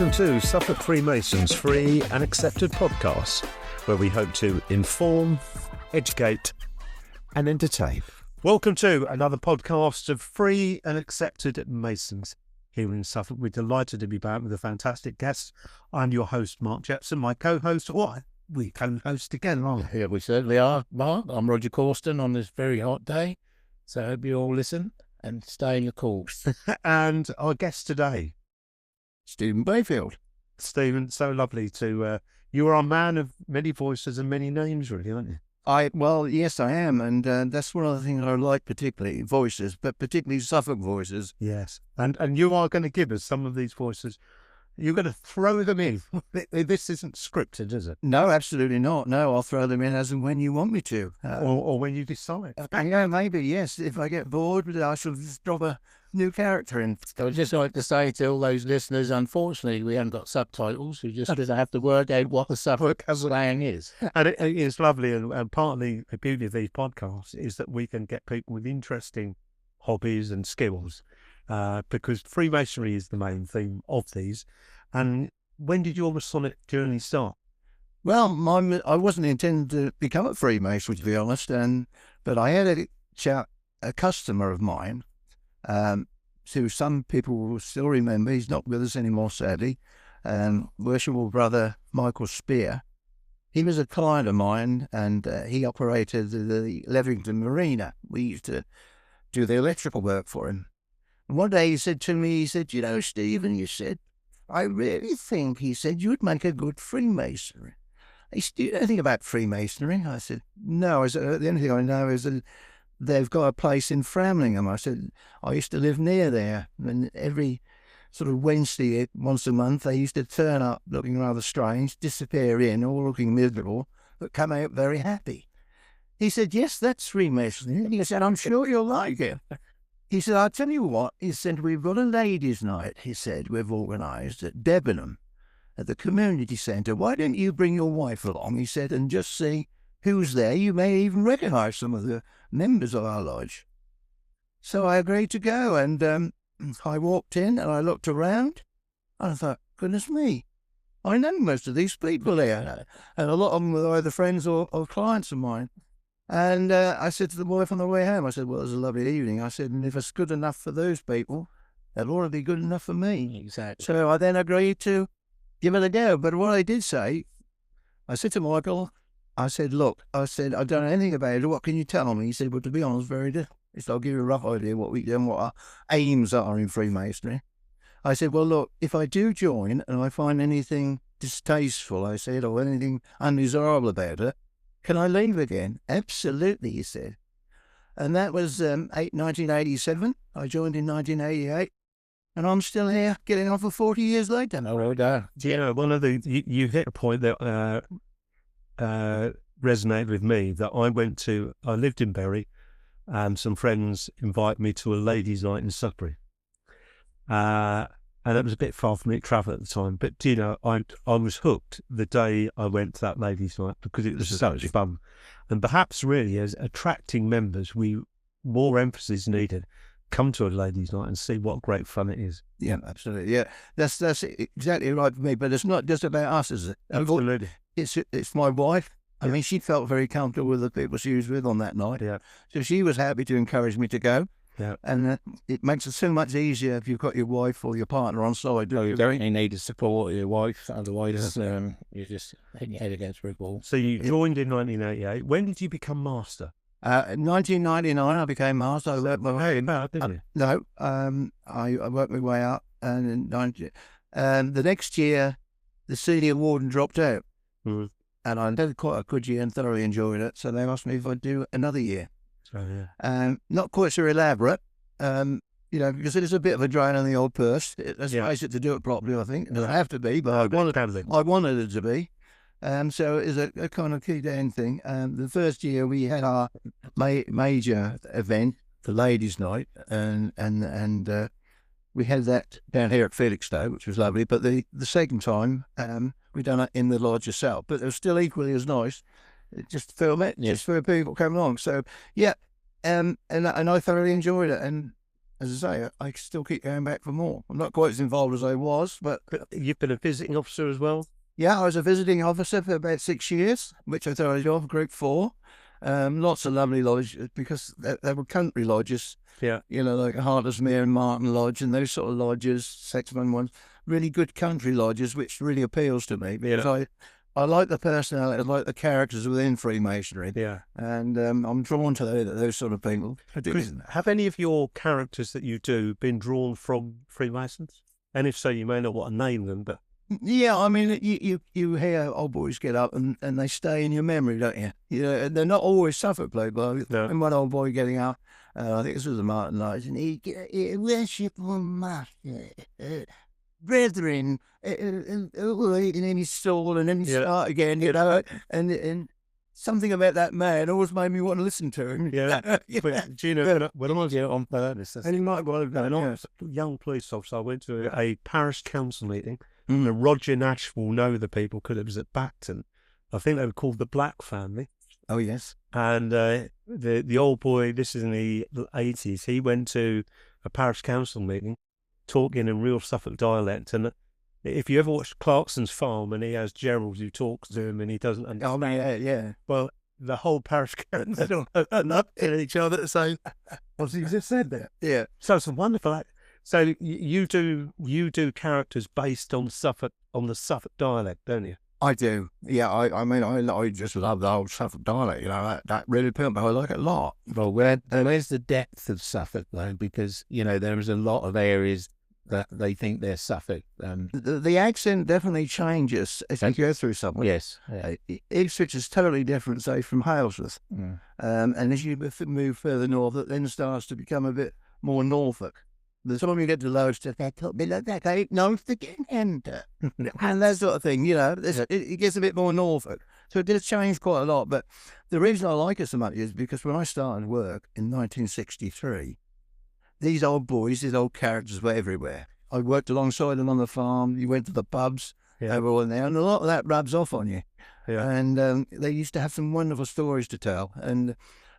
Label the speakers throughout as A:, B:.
A: Welcome to Suffolk Freemasons free and accepted podcast, where we hope to inform, educate and entertain. Welcome to another podcast of free and accepted Masons here in Suffolk. We're delighted to be back with a fantastic guest. I'm your host, Mark Jepson. My co-host, we co-host again, aren't we?
B: Yeah, we certainly are, Mark. I'm Roger Corston on this very hot day, so I hope you all listen and stay in your course.
A: And our guest today,
C: Stephen Bayfield.
A: Stephen, so lovely to... you are a man of many voices and many names, really, aren't you?
C: Well, yes, I am, and that's one of the things I like particularly, voices, but particularly Suffolk voices.
A: Yes, and you are going to give us some of these voices. You're going to throw them in. This isn't scripted, is it?
C: No, absolutely not. No, I'll throw them in as and when you want me to.
A: Or when you decide.
C: Yeah, maybe, yes. If I get bored, I shall just drop a new character in.
B: I would just like to say to all those listeners, unfortunately, we haven't got subtitles. We just have to work out what the Suffolk slang is.
A: And it is lovely, and partly the beauty of these podcasts is that we can get people with interesting hobbies and skills, because Freemasonry is the main theme of these. And when did your Masonic journey start?
C: Well, I wasn't intending to become a Freemason, to be honest, but I had a customer of mine, who some people will still remember. He's not with us anymore, sadly. Worshipful brother Michael Spear. He was a client of mine, and he operated the Levington Marina. We used to do the electrical work for him. And one day he said to me, you know, Stephen, I really think, he said, you'd make a good Freemason. I said, do you know anything about Freemasonry? I said, no. I said, the only thing I know is that they've got a place in Framlingham. I said, I used to live near there, and every sort of Wednesday, once a month, they used to turn up looking rather strange, disappear in, all looking miserable, but come out very happy. He said, yes, that's Freemasonry. He said, I'm sure you'll like it. He said, I'll tell you what, he said, we've got a ladies' night, he said, we've organised at Debenham, at the community centre. Why don't you bring your wife along, he said, and just see who's there. You may even recognise some of the members of our lodge. So I agreed to go, and I walked in and I looked around, and I thought, goodness me, I know most of these people here, and a lot of them were either friends or clients of mine. And I said to the wife on the way home, I said, well, it was a lovely evening. I said, and if it's good enough for those people, it'll already be good enough for me.
B: Exactly.
C: So I then agreed to give it a go. But what I did say, I said to Michael, I said, look, I don't know anything about it. What can you tell me? He said, well, to be honest, very difficult. I'll give you a rough idea what we do and what our aims are in Freemasonry. I said, well, look, if I do join and I find anything distasteful, I said, or anything undesirable about it, can I leave again? Absolutely, he said. And that was 1987. I joined in 1988. And I'm still here, getting on for 40 years later.
B: No, well done.
A: Yeah, one of you hit a point that resonated with me, that I lived in Bury, and some friends invited me to a ladies' night in Sudbury. And it was a bit far for me to travel at the time. But, you know, I was hooked the day I went to that ladies' night, because it was so much fun. And perhaps really, as attracting members, more emphasis needed. Come to a ladies' night and see what great fun it is.
C: Yeah, absolutely. Yeah, that's exactly right for me. But it's not just about us, is it?
A: Absolutely.
C: It's my wife. I mean, she felt very comfortable with the people she was with on that night.
A: Yeah.
C: So she was happy to encourage me to go.
A: Yeah.
C: And it makes it so much easier if you've got your wife or your partner on side.
B: No, you don't need to support your wife, otherwise you just hit your head against a brick wall.
A: So you joined in 1988. When did you become master?
C: In 1999, I became master. I worked my way.
A: Didn't you?
C: No, I worked my way up, and the next year, the senior warden dropped out, and I had quite a good year and thoroughly enjoyed it. So they asked me if I'd do another year.
A: Oh, yeah.
C: Not quite so elaborate, because it is a bit of a drain on the old purse. Let's face it, to do it properly, I think. It doesn't have to be, but I wanted it to be. So it is a kind of key down thing. The first year we had our major event, the ladies' night, and we had that down here at Felixstowe, which was lovely. But the second time, we done it in the lodge itself, but it was still equally as nice. Just film it, just for people coming along. So yeah, and I thoroughly enjoyed it. And as I say, I still keep going back for more. I'm not quite as involved as I was, but
A: You've been a visiting officer as well?
C: yeah, I was a visiting officer for about 6 years, which I started off Group 4. Lots of lovely lodges, because they were country lodges.
A: Yeah.
C: You know, like Hartlesmere and Martin Lodge and those sort of lodges, Sexman ones, really good country lodges, which really appeals to me, because I like the personality, I like the characters within Freemasonry.
A: Yeah.
C: And I'm drawn to those sort of people.
A: Chris, have any of your characters that you do been drawn from Freemasons? And if so, you may not want to name them, but...
C: Yeah, I mean, you hear old boys get up and they stay in your memory, don't you? You know, and they're not always Suffolk playboys.
A: No.
C: And one old boy getting up, I think this was a Martin Lodge, and he worshipful master, brethren, and then he stalled, and then he start again, you know, and something about that man always made me want to listen to him.
A: Yeah. But, do you know, when I was
B: on purpose.
C: And he might well have done.
A: when I was a young police officer, I went to a parish council meeting. And Roger Nash will know the people because it was at Bacton. I think they were called the Black Family.
C: Oh, yes.
A: And the old boy, this is in the 80s, he went to a parish council meeting talking in real Suffolk dialect. And if you ever watch Clarkson's Farm and he has Gerald who talks to him and he doesn't understand.
C: Oh, yeah.
A: Well, the whole parish council looked at each other saying, "What's he just said there?"
C: Yeah.
A: So it's a wonderful act. So you do characters based on the Suffolk dialect, don't you?
C: I do. Yeah, I mean, I just love the old Suffolk dialect, you know, that really appealed to me. I like it a lot.
B: Well, where's the depth of Suffolk, though? Because, you know, there is a lot of areas that they think they're Suffolk.
C: The accent definitely changes as you go through somewhere.
B: Yes. Yeah.
C: Ipswich is totally different, say, from Halesworth.
B: Mm.
C: And as you move further north, it then starts to become a bit more Norfolk. The time you get to Lowster, they told me like that, I Norfolk and that sort of thing, you know, it gets a bit more Norfolk. So it did change quite a lot. But the reason I like it so much is because when I started work in 1963, these old boys, these old characters were everywhere. I worked alongside them on the farm. You went to the pubs, they were all in there, and a lot of that rubs off on you.
A: Yeah.
C: And they used to have some wonderful stories to tell. And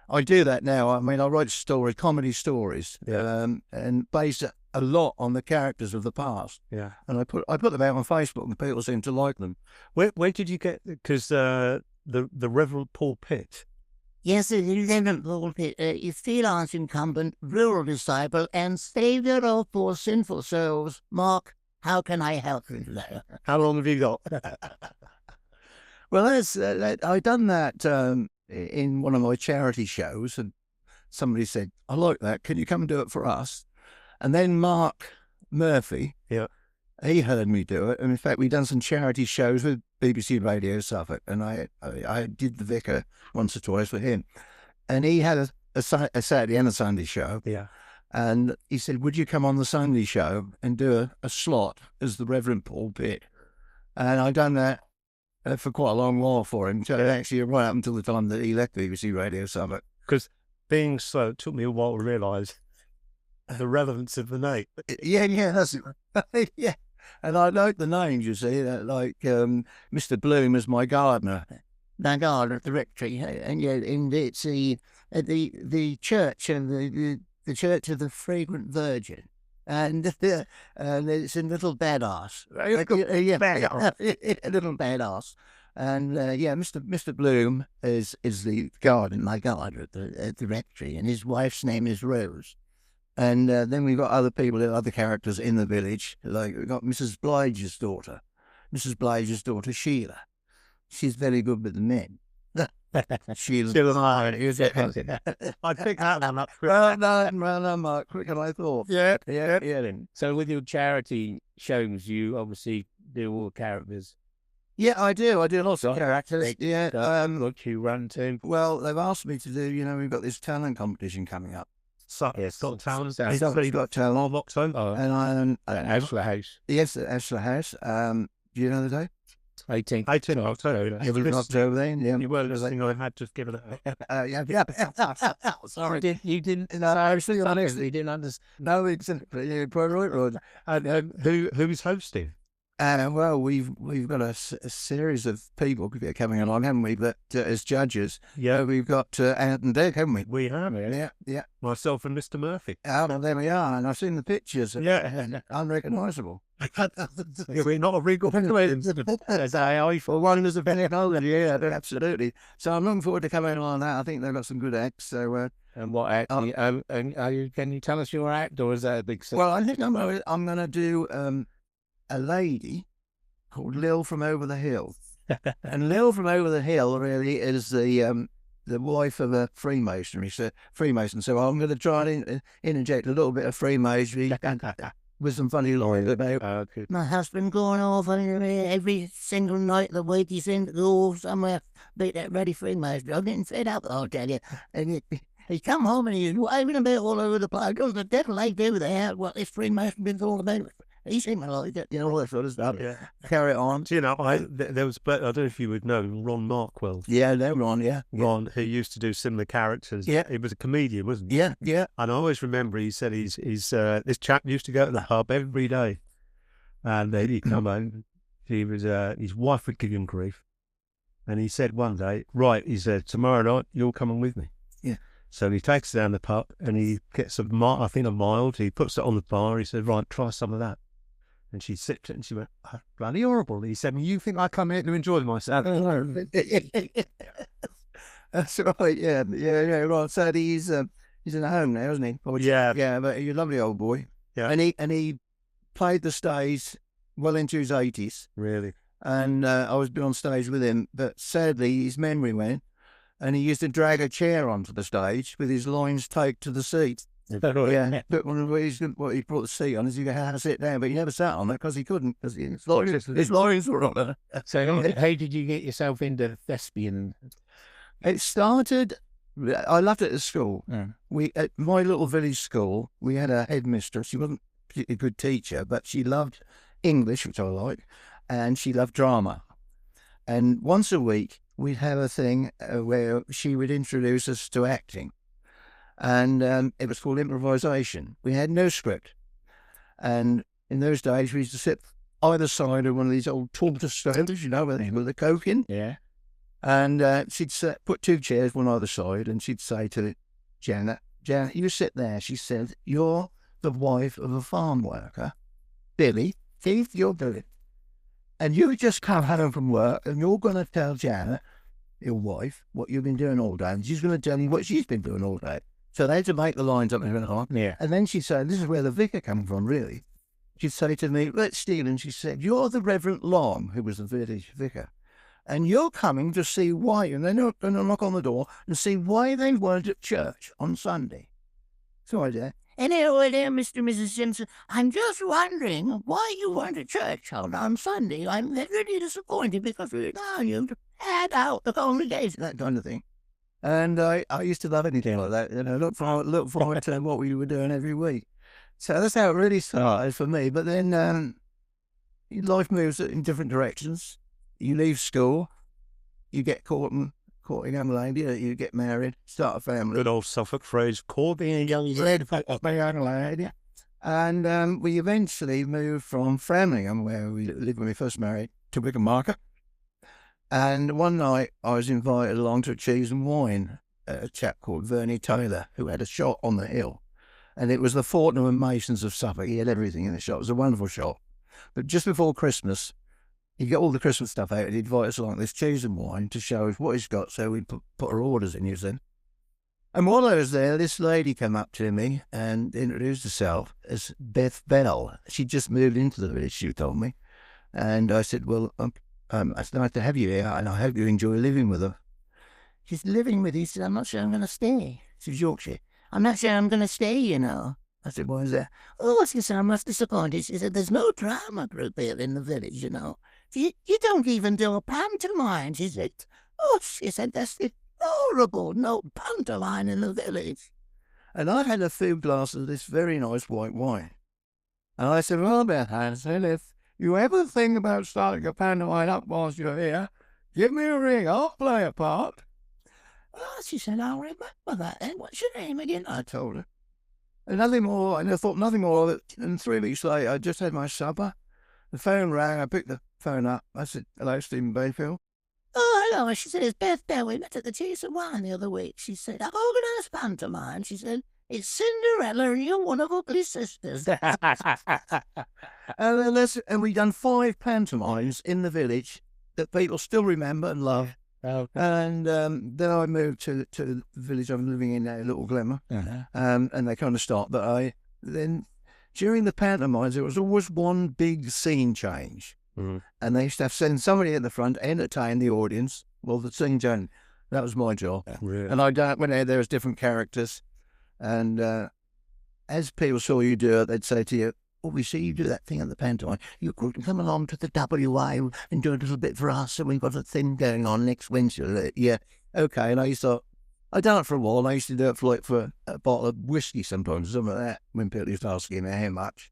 C: I do that now. I mean, I write comedy stories, and base a lot on the characters of the past.
A: Yeah.
C: And I put them out on Facebook, and people seem to like them.
A: Where did you get? Because the Reverend Paul Pitt.
D: Yes, the Reverend Paul Pitt is freelance incumbent, rural disciple, and saviour of poor sinful souls. Mark, how can I help you there?
A: How long have you got?
C: Well, I've done that in one of my charity shows, and somebody said, "I like that. Can you come and do it for us?" And then Mark Murphy, he heard me do it. And in fact, we've done some charity shows with BBC Radio Suffolk, and I did the vicar once or twice for him. And he had a Saturday and a Sunday show.
A: Yeah.
C: And he said, "Would you come on the Sunday show and do a slot as the Reverend Paul Pitt?" And I've done that for quite a long while for him. So actually, right up until the time that he left BBC Radio Suffolk.
A: Because being slow, it took me a while to realise the relevance of the name.
C: Yeah, that's it. Yeah. And I like the names, you see, like Mr. Bloom is my gardener.
D: The gardener at the rectory, and it's the church and the Church of the Fragrant Virgin, and it's a little badass. A little badass. And Mr. Bloom is my gardener at the rectory, and his wife's name is Rose. And then we've got other characters in the village. Like we've got Mrs. Blige's daughter Sheila. She's very good with the men. Sheila.
A: I picked that one up.
C: Well, no, Mark, quicker than I thought.
A: Yeah.
B: So with your charity shows, you obviously do all the characters.
C: Yeah, I do. I do lots of
B: Characters.
C: Yeah.
B: Look, you run to.
C: Well, they've asked me to do. We've got this talent competition coming up.
A: So it's got talent.
C: He's got talent.
A: October.
C: And
B: Ashler House.
C: Yes, at Ashler House. Do you know the day?
B: 18th.
A: 18th of October.
C: It was October then. Yeah.
A: You weren't listening. I had just given it.
C: Yeah. Sorry.
B: You didn't. No, I was thinking honestly, you didn't understand.
C: No, exactly. Yeah, quite right, Rod.
A: And who's hosting?
C: Well, we've got a series of people coming along, haven't we? But as judges, we've got Ant and Dick, haven't we?
A: We have,
C: Yeah.
A: myself and Mr. Murphy.
C: Oh, there we are, and I've seen the pictures. Unrecognisable.
A: We're not a regal
C: As AI for wonders of any other. Yeah, absolutely. So I'm looking forward to coming on that. I think they've got some good acts. So,
B: And what act? Can you tell us your act, or is that a big?
C: Well, I think I'm going to do a lady called Lil from Over the Hill, and Lil from Over the Hill really is the wife of a Freemasonry, Freemason. So I'm going to try and interject a little bit of Freemasonry with some funny lines about
D: my husband going off every single night of the week. He's in to go somewhere, beat that ready Freemason. I'm getting fed up, I'll tell you. And he come home and he's waving about all over the place. Goes the devil ain't over there. What this Freemason been all about? He seemed like that, all that sort of stuff.
C: Yeah. Carry on.
A: Do you know, there was, I don't know if you would know, Ron Markwell.
C: Yeah, no, Ron,
A: Ron, who used to do similar characters.
C: Yeah.
A: He was a comedian, wasn't he?
C: Yeah.
A: And I always remember he said he's this chap used to go to the pub every day. And then he'd come home. His wife would give him grief. And he said one day, right, he said, tomorrow night, you're coming with me.
C: Yeah.
A: So he takes her down the pub and he gets a mild. He puts it on the bar. He said, right, try some of that. And she sipped it and she went, oh, bloody horrible. He said, you think I come here to enjoy myself?
C: That's right, yeah, right. So he's in a home now, isn't he? Yeah, but he's a lovely old boy.
A: Yeah.
C: And he played the stage well into his 80s.
A: Really?
C: And I was on stage with him, but sadly his memory went, and he used to drag a chair onto the stage with his loins taped to the seat. Yeah, but what he brought the seat on is he had to sit down, but he never sat on it because he couldn't, because his loins were on it.
B: So how did you get yourself into thespian?
C: It started, I loved it at school.
B: Yeah.
C: At my little village school, we had a headmistress. She wasn't a particularly good teacher, but she loved English, which I like, and she loved drama. And once a week, we'd have a thing where she would introduce us to acting. And it was called improvisation. We had no script. And in those days, we used to sit either side of one of these old tortoise stones, with the coke in.
B: Yeah.
C: And she'd put two chairs, one either side, and she'd say to Janet, you sit there. She said, you're the wife of a farm worker. Billy, Keith, you're Billy. And you just come home from work, and you're going to tell Janet, your wife, what you've been doing all day. And she's going to tell you what she's been doing all day. So they had to make the lines up and on.
B: Yeah.
C: And then she'd say, this is where the vicar came from, really. She'd say to me, let's steal. And she said, you're the Reverend Long, who was the village vicar. And you're coming to see why. And they're not going to knock on the door and see why they weren't at church on Sunday. So I did.
D: Anyway, there, Mr. and Mrs. Simpson, I'm just wondering why you weren't at church on Sunday. I'm really disappointed because you had out the congregation,
C: that kind of thing. And I used to love anything like that, look forward to what we were doing every week. So that's how it really started for me. But then life moves in different directions. You leave school, you get courting a young lady, you get married, start a family.
A: Good old Suffolk phrase, courting a young lady.
C: And we eventually moved from Framlingham, where we lived when we first married, to Wickham Market. And one night I was invited along to a cheese and wine, a chap called Vernie Taylor, who had a shop on the hill. And it was the Fortnum and Masons of Suffolk. He had everything in the shop. It was a wonderful shop. But just before Christmas, he'd get all the Christmas stuff out and he'd invite us along this cheese and wine to show us what he's got. So we'd put our orders in, you see. And while I was there, this lady came up to me and introduced herself as Beth Bell. She'd just moved into the village, she told me. And I said, well, it's nice to have you here, and I hope you enjoy living with her.
D: She's living with you. He said, I'm not sure I'm going to stay.
C: She's Yorkshire.
D: I'm not sure I'm going to stay,
C: I said, why is that?
D: Oh, she said, I'm much disappointed. She said, there's no drama group here in the village, You don't even do a pantomime, she said. Oh, she said, that's horrible. No pantomime in the village.
C: And I had a few glasses of this very nice white wine. And I said, well, Beth, I said, if you ever think about starting a pantomime up whilst you're here, give me a ring. I'll play a part.
D: Oh, she said, I'll remember that. And what's your name again?
C: I told her. And nothing more. And I thought nothing more of it. And 3 weeks later, I just had my supper. the phone rang. I picked the phone up. I said, "Hello, Stephen Bayfield."
D: Oh, hello. She said, it's Beth Bell. We met at the Cheese and Wine the other week. She said, I've organised pantomime. She said, it's Cinderella and you're one of Ugly Sisters.
C: And we done 5 pantomimes in the village that people still remember and love.
B: Okay.
C: And then I moved to the village I'm living in now, Little Glimmer, and they kind of stopped. But then during the pantomimes, there was always one big scene change. And they used to send somebody at the front, entertain the audience. Well, the scene change, that was my job.
A: Really?
C: And when there was different characters. And as people saw you do it, they'd say to you, "Oh, we see you do that thing at the pantomime. You could come along to the WA and do a little bit for us, and we've got a thing going on next Wednesday." Yeah, okay. And I'd done it for a while. And I used to do it for a bottle of whiskey sometimes, something like that, when people used to ask me how much.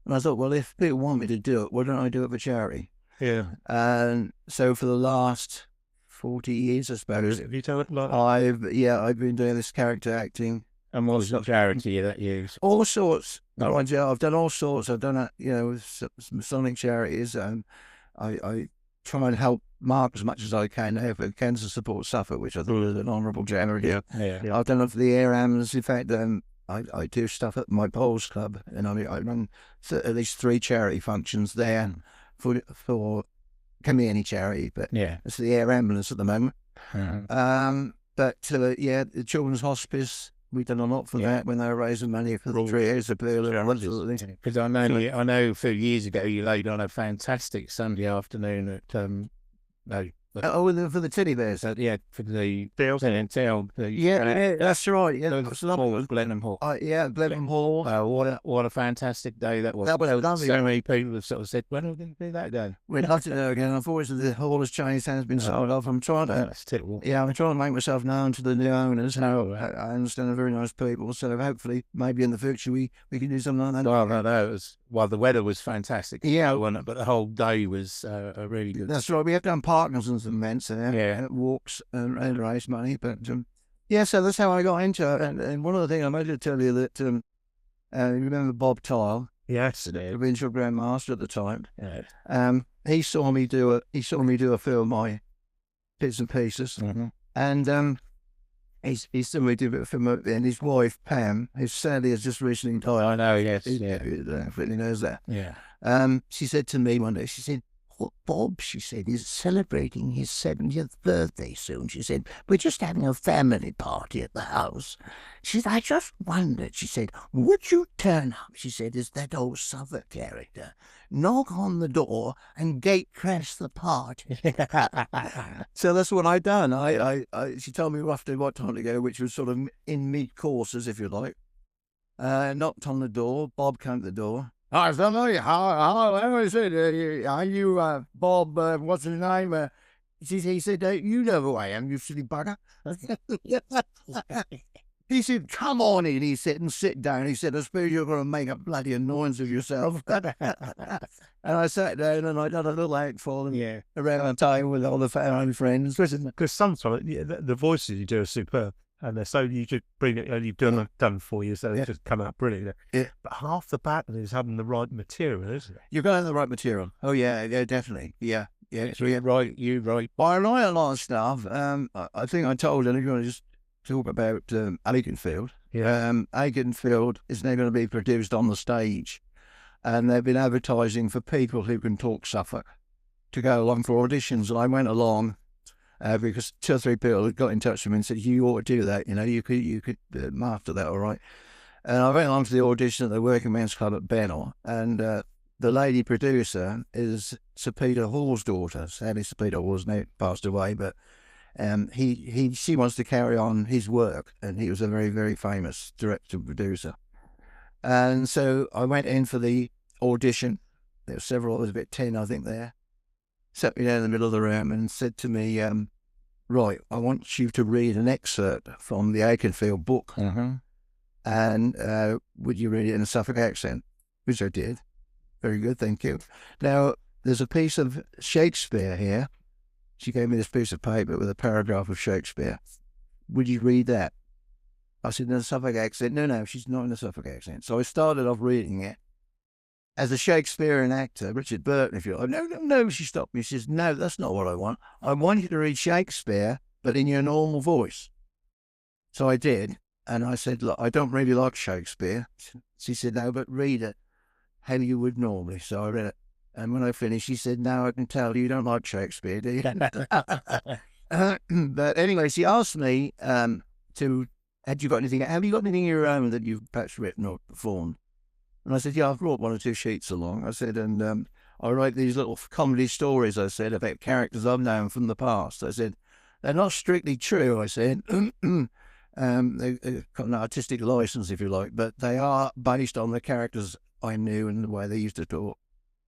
C: And I thought, well, if people want me to do it, why don't I do it for charity?
A: Yeah.
C: And so for the last 40 years, I suppose,
A: Have you done it like that?
C: I've been doing this character acting.
B: And what's the charity that you use?
C: All sorts.
B: Oh.
C: I've done all sorts. I've done it, with Masonic charities. I try and help Mark as much as I can now for Cancer Support Suffolk, which I think is an honourable charity.
B: Yeah.
C: I've done it for the Air Ambulance. In fact, I do stuff at my bowls club, and I run at least 3 charity functions there for can be any charity, but it's the Air Ambulance at the moment. But the Children's Hospice, we've done a lot for that when they were raising money for the 3 years of Absolutely.
B: Because I know a few years ago you laid on a fantastic Sunday afternoon at
C: for the teddy bears.
B: for the
A: Deals?
C: That's right. Yeah,
B: it was lovely. Blenheim Hall.
C: Blenheim Hall.
B: What a fantastic day that was.
C: That was lovely.
B: So many people have sort of said, "When are we going to do that day?"
C: We'd love to do it again. Unfortunately, the hall has changed, has been sold off. I'm trying to.
B: That's terrible.
C: I'm trying to make myself known to the new owners. I understand they're very nice people, so hopefully, maybe in the future, we can do something like that.
B: Well, no, the weather was fantastic.
C: Yeah.
B: Wasn't it? But the whole day was a really good.
C: That's right. We have done Parkinson's events there, and walks and raise money. But so that's how I got into it. And one of the things I meant to tell you that you remember Bob Tile,
A: Yes.
C: the provincial Grand Master at the time.
B: Yeah.
C: He saw me do a few of my bits and pieces, and he saw me do a film, and his wife Pam, who sadly has just recently died.
B: I know. Yes.
C: He really knows that.
B: Yeah.
C: She said to me one day, she said, Bob, she said, is celebrating his 70th birthday soon. She said, we're just having a family party at the house. She said, I just wondered, she said, would you turn up, she said, as that old Suffolk character, knock on the door and gate crash the party? So that's what I done. She told me roughly what time to go, which was sort of in mid-courses, if you like. Knocked on the door. Bob came to the door.
E: Hi, somebody. How is it? Are you Bob? What's his name? He said, "You know who I am, you silly bugger."
C: He said, come on in, he said, and sit down. He said, I suppose you're going to make a bloody annoyance of yourself. And I sat down and I done a little act for them around the time with all the family friends.
A: Because sometimes the voices you do are superb. And they're so you just bring it, you've done for you, so they just come out brilliant.
C: Yeah.
A: But half the battle is having the right material, isn't it?
C: You've got the right material. Oh, yeah, definitely. Yeah.
B: So you're right. You're right.
C: Well, I write a lot of stuff. I think I told you, I'm going to just talk about Aikenfield. Aikenfield is now going to be produced on the stage. And they've been advertising for people who can talk Suffolk to go along for auditions. And I went along. Because 2 or 3 people had got in touch with me and said, you ought to do that, you could master that all right. And I went along to the audition at the Working Men's Club at Benall, and the lady producer is Sir Peter Hall's daughter. Sadly, Sir Peter Hall's now passed away, but she wants to carry on his work, and he was a very, very famous director and producer. And so I went in for the audition. There were several, there was about 10, I think, there. Sat me down in the middle of the room and said to me, right, I want you to read an excerpt from the Aikenfield book. And would you read it in a Suffolk accent? Which I did. Very good, thank you. Now, there's a piece of Shakespeare here. She gave me this piece of paper with a paragraph of Shakespeare. Would you read that? I said, in a Suffolk accent. No, she's not in a Suffolk accent. So I started off reading it. as a Shakespearean actor, Richard Burton, if you like. No, she stopped me. She says, no, that's not what I want. I want you to read Shakespeare, but in your normal voice. So I did. And I said, look, I don't really like Shakespeare. She said, no, but read it how you would normally. So I read it. And when I finished, she said, now I can tell you don't like Shakespeare, do you? But anyway, she asked me have you got anything of your own that you've perhaps written or performed? And I said, yeah, I've brought 1 or 2 sheets along. I said, and I write these little comedy stories, I said, about characters I've known from the past. I said, they're not strictly true, I said. They've got an artistic license, if you like, but they are based on the characters I knew and the way they used to talk.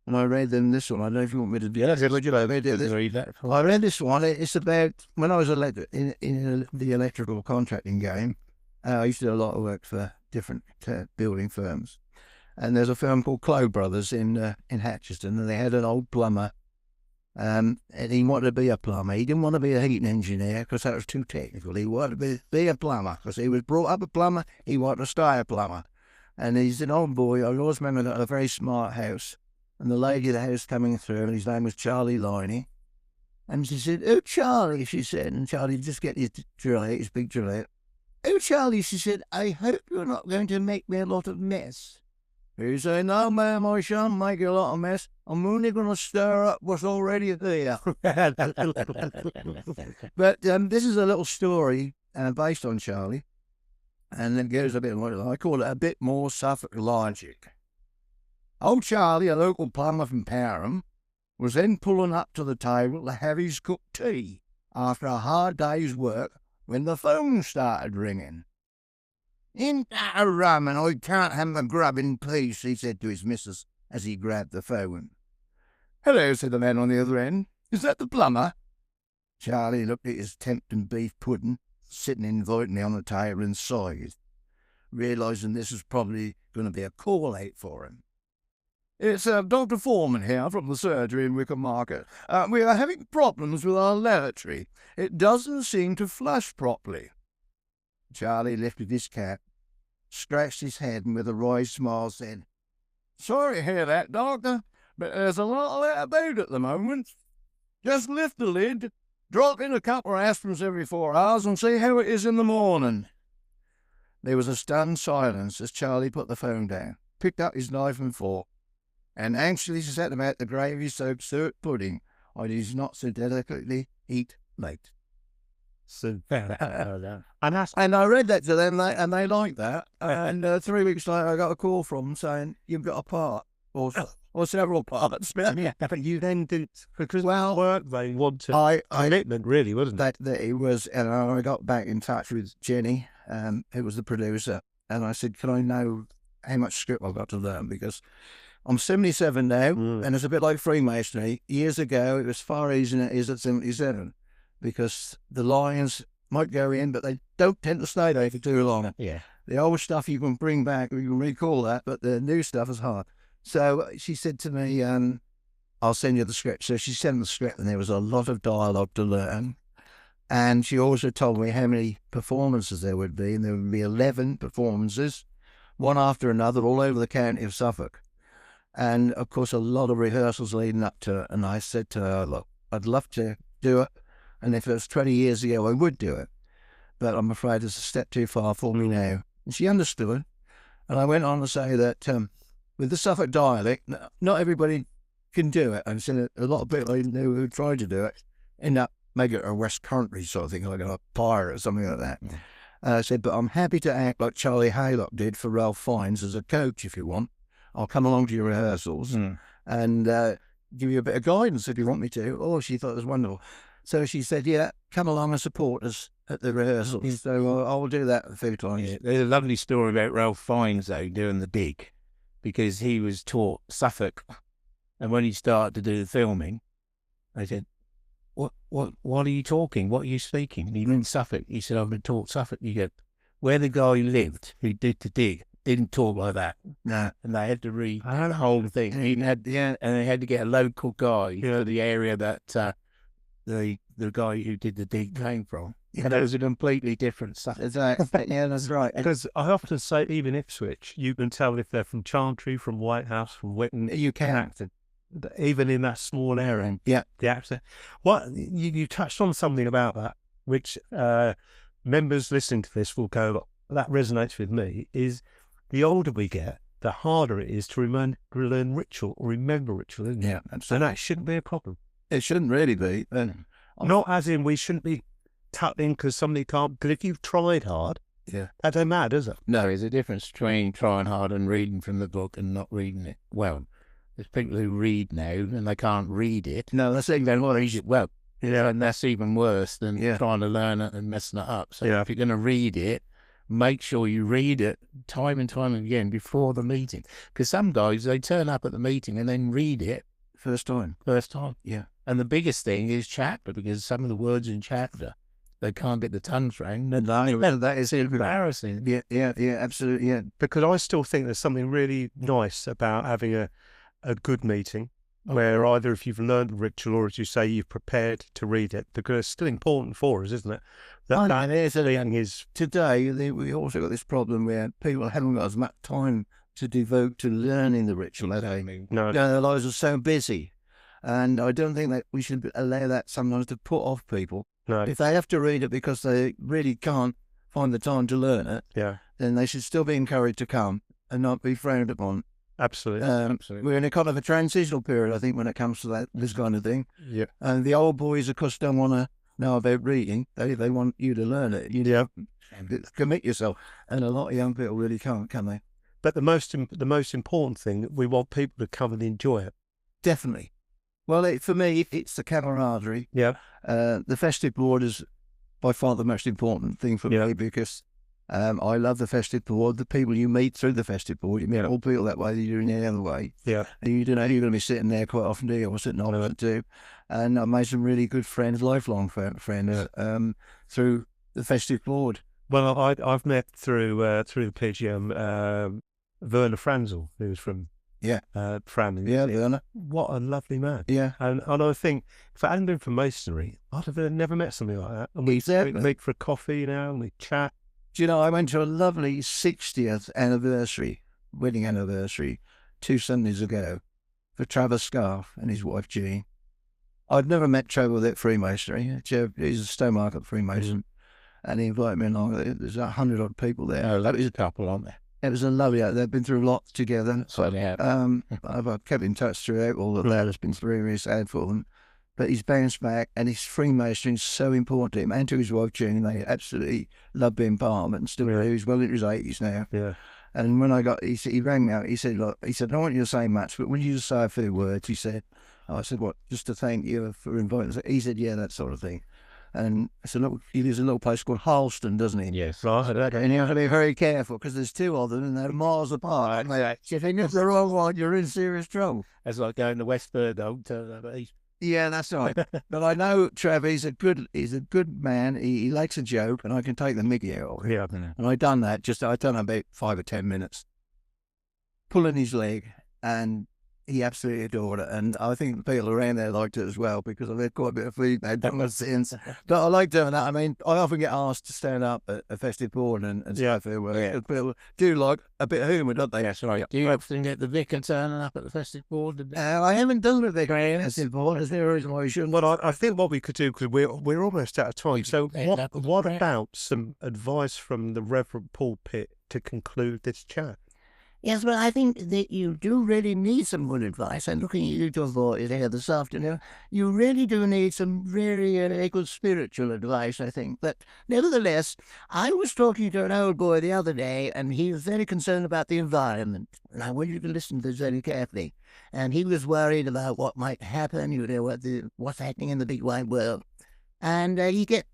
C: And I read them this one. I don't know if you want me to do that. Would you like me to do this?
B: Read that.
C: I read this one. It's about when I was in the electrical contracting game. I used to do a lot of work for different building firms. And there's a firm called Clow Brothers in Hatcheston, and they had an old plumber. And he wanted to be a plumber. He didn't want to be a heating engineer because that was too technical. He wanted to be a plumber because he was brought up a plumber. He wanted to stay a plumber. And he's an old boy. I always remember that, a very smart house. And the lady of the house coming through, and his name was Charlie Liney. And she said, oh, Charlie, she said. And Charlie just get his drill out, his big drill out. Oh, Charlie, she said, I hope you're not going to make me a lot of mess. He said, no, ma'am, I shan't make you a lot of mess. I'm only going to stir up what's already there. But this is a little story based on Charlie. And it goes a bit more, I call it a bit more Suffolk logic. Old Charlie, a local plumber from Parham, was then pulling up to the table to have his cup of tea after a hard day's work when the phone started ringing. "In that rum, and I can't have my grub in peace," he said to his missus as he grabbed the phone. "Hello," said the man on the other end. "Is that the plumber?" Charlie looked at his tempting beef pudding sitting invitingly on the table and sighed, realising this was probably going to be a call-out for him. "It's Dr. Foreman here from the surgery in Wickham Market. We are having problems with our lavatory. It doesn't seem to flush properly." Charlie lifted his cap, scratched his head, and with a wry smile said, "Sorry to hear that, Doctor, but there's a lot of that about at the moment. Just lift the lid, drop in a couple of aspirins every 4 hours, and see how it is in the morning." There was a stunned silence as Charlie put the phone down, picked up his knife and fork, and anxiously set about the gravy-soaked suet pudding I did not so delicately eat late.
A: So,
B: And
C: I read that to them, and they liked that. And 3 weeks later, I got a call from them saying, "You've got a part, or several parts."
A: yeah, but you then did, because work they wanted commitment, really, wasn't it?
C: That it was, and I got back in touch with Jenny, who was the producer, and I said, "Can I know how much script I've got to learn?" Because I'm 77 now, and it's a bit like Freemasonry. Years ago, it was far easier than it is at 77, because the lines might go in, but they don't tend to stay there for too long.
B: yeah.
C: The old stuff you can bring back, you can recall that, but the new stuff is hard. So she said to me, "I'll send you the script." So she sent the script, and there was a lot of dialogue to learn. And she also told me how many performances there would be, and there would be 11 performances, one after another, all over the county of Suffolk. And, of course, a lot of rehearsals leading up to it. And I said to her, "Look, I'd love to do it. And if it was 20 years ago, I would do it. But I'm afraid it's a step too far for me now." And she understood. And I went on to say that with the Suffolk dialect, not everybody can do it. I've seen a lot of people I knew who tried to do it end up making it a West Country sort of thing, like a pirate or something like that. I said, "But I'm happy to act like Charlie Haylock did for Ralph Fiennes as a coach if you want. I'll come along to your rehearsals and give you a bit of guidance if you want me to." Oh, she thought it was wonderful. So she said, "Yeah, come along and support us at the rehearsals." So I will do that a few times.
B: Yeah, there's a lovely story about Ralph Fiennes, though, doing the dig, because he was taught Suffolk. And when he started to do the filming, they said, what are you talking? What are you speaking? And he went Suffolk. He said, "I've been taught Suffolk." He said, where the guy lived who did the dig didn't talk like that.
C: No.
B: And they had to read the whole thing. And they had to get a local guy for the area that the guy who did the dig came from. And it was a completely different stuff.
C: Yeah, that's right.
A: Because I often say, even Ipswich, you can tell if they're from Chantry, from Whitehouse, from Witten.
C: You can.
A: Accent. Even in that small area.
C: Yeah.
A: The accent. What you touched on something about that, which members listening to this will go, that resonates with me, is the older we get, the harder it is to learn ritual or remember ritual, isn't it?
C: Yeah, absolutely.
A: And that shouldn't be a problem.
C: It shouldn't really be.
A: Not as in we shouldn't be tucked in because somebody can't. Because if you've tried hard, that don't matter, does it?
B: No, there's a difference between trying hard and reading from the book and not reading it well. There's people who read now and they can't read it.
C: No, that's even worse.
B: Read it well. And that's even worse than trying to learn it and messing it up. So if you're going to read it, make sure you read it time and time again before the meeting. Because some guys, they turn up at the meeting and then read it
C: First time.
B: Yeah. And the biggest thing is chapter, because some of the words in chapter, they can't get the tongues round. And
C: That is
B: embarrassing.
C: Yeah, absolutely, yeah.
A: Because I still think there's something really nice about having a good meeting where either if you've learned the ritual or, as you say, you've prepared to read it, because it's still important for us, isn't it?
C: Today, we also got this problem where people haven't got as much time to devote to learning the ritual.
A: No.
C: Their lives are so busy. And I don't think that we should allow that sometimes to put off people.
A: No.
C: If they have to read it because they really can't find the time to learn it, then they should still be encouraged to come and not be frowned upon.
A: Absolutely.
C: We're in a kind of a transitional period, I think, when it comes to this kind of thing.
A: Yeah.
C: And the old boys, of course, don't want to know about reading. They want you to learn it. You commit yourself. And a lot of young people really can't, can they?
A: But the most important thing, we want people to come and enjoy it.
C: Definitely. Well, for me, it's the camaraderie.
A: Yeah.
C: The festive board is by far the most important thing for me, because I love the festive board. The people you meet through the festive board, you meet all people that way that you're in the other way.
A: Yeah.
C: And you don't know you're going to be sitting there quite often, do you? Or sitting on it too. And I've made some really good friends, lifelong friends, through the festive board.
A: Well, I've met through the PGM Werner Franzel, who's from Framley.
C: Yeah, Werner.
A: What a lovely man.
C: Yeah.
A: And I think if it hadn't been for Masonry, I'd have never met somebody like that. And we'd meet for a coffee, and we chat.
C: Do you know, I went to a lovely 60th wedding anniversary, 2 Sundays ago, for Travis Scarf and his wife Jean. I'd never met Trevor at Freemasonry. He's a Stowmarket Freemason, and he invited me along. There's 100-odd people there.
B: Oh, that was a couple, aren't there?
C: It was a lovely. They've been through lots together.
B: So they have.
C: I've kept in touch throughout. All the lad has been through. Very sad for them, but he's bounced back, and his Freemasonry is so important to him and to his wife June. They absolutely love being part of it, and still do. He's well into his 80s now.
A: Yeah.
C: And when I got, he rang me out. He said, "Look," he said, "I don't want you to say much, but when you just say a few words," he said. I said, "What? Just to thank you for inviting us?" He said, "Yeah, that sort of thing." And I said, "Look, he lives in a little place called Harleston, doesn't he?"
B: Yes.
A: Right.
C: And you have to be very careful because there's 2 of them and they're miles apart. If you think it's the wrong one, you're in serious trouble.
B: It's like going to West Burdock to East.
C: Yeah, that's right. But I know Trev, he's a good man. He likes a joke, and I can take the mickey out of him.
A: Yeah.
C: And I done that. I done about 5 or 10 minutes, pulling his leg, and he absolutely adored it. And I think the people around there liked it as well, because I've had quite a bit of feedback from us since. But I like doing that. I mean, I often get asked to stand up at a festive board and stuff. People do like a bit of humour, don't they?
B: Yes, right. Do you often get the vicar turning up at the festive board?
C: I haven't done it the festive board. There's no reason why we shouldn't.
A: Well, I think what we could do, because we're almost out of time. So what about some advice from the Reverend Pulpit to conclude this chat?
D: Yes, but I think that you do really need some good advice. And looking at you two boys here this afternoon, you really do need some very good spiritual advice, I think. But nevertheless, I was talking to an old boy the other day, and he was very concerned about the environment. And I want you to listen to this very carefully. And he was worried about what might happen, what's happening in the big wide world. And he kept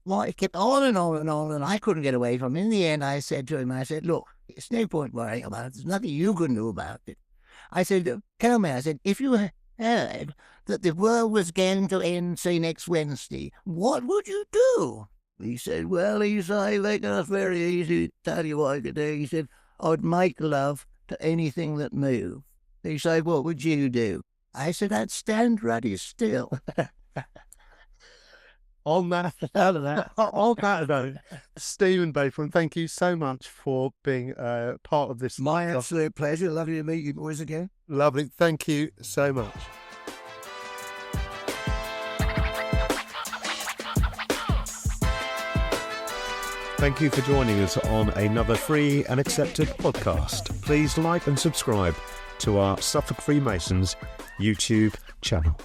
D: on and on and on, and I couldn't get away from him. In the end, I said to him, look, it's no point worrying about it. There's nothing you can do about it. I said, tell me, if you heard that the world was going to end, say, next Wednesday, what would you do? He said, well, that's very easy to tell you what I could do. He said, I'd make love to anything that moved. He said, what would you do? I said, I'd stand ready still.
A: On that note, Stephen Bayfield, thank you so much for being part of this.
C: My absolute pleasure. Lovely to meet you boys again.
A: Lovely. Thank you so much. Thank you for joining us on another free and accepted podcast. Please like and subscribe to our Suffolk Freemasons YouTube channel.